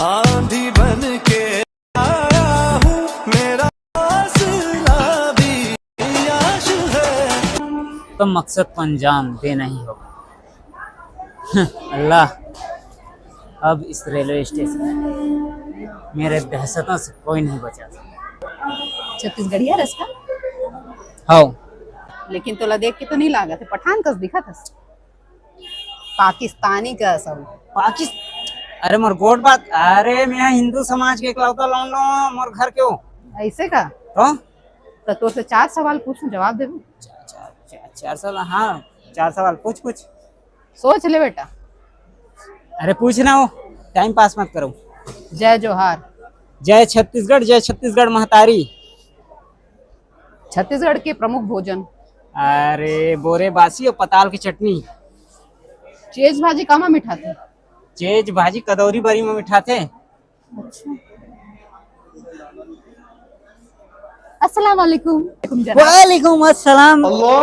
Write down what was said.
आंधी बन के आया हूँ, मेरा हौसला भी आश है। तो मकसद को अंजाम देना ही होगा। अल्लाह, अब इस रेलवे स्टेशन मेरे दहशतों से कोई नहीं बचा सकता। छत्तीसगढ़िया रस्ता, हाँ, लेकिन तोला देख के तो नहीं लागा थे पठान कस दिखा था, पाकिस्तानी का सब। पाकिस्तान? अरे मोर गोट बात, अरे मैं हिंदू समाज के इकलौता लौंडा हूँ, मोर घर क्यों ऐसे का? तो तोर से 4 सवाल पूछूं, जवाब दे। 4 सवाल? हाँ 4 सवाल पूछ। सोच ले बेटा। अरे पूछना हो, टाइम पास मत करो। जय जोहार। जय छत्तीसगढ़, जय छत्तीसगढ़ महतारी। छत्तीसगढ़ के प्रमुख भोजन? अरे बोरे बासी और पताल की चटनी। चेज भाजी कामा मिठा थे? चेज भाजी कदौरी बरी में मिठा थे। अच्छा, अस्सलाम वालेकुम। वालेकुम अस्सलाम। अल्लाह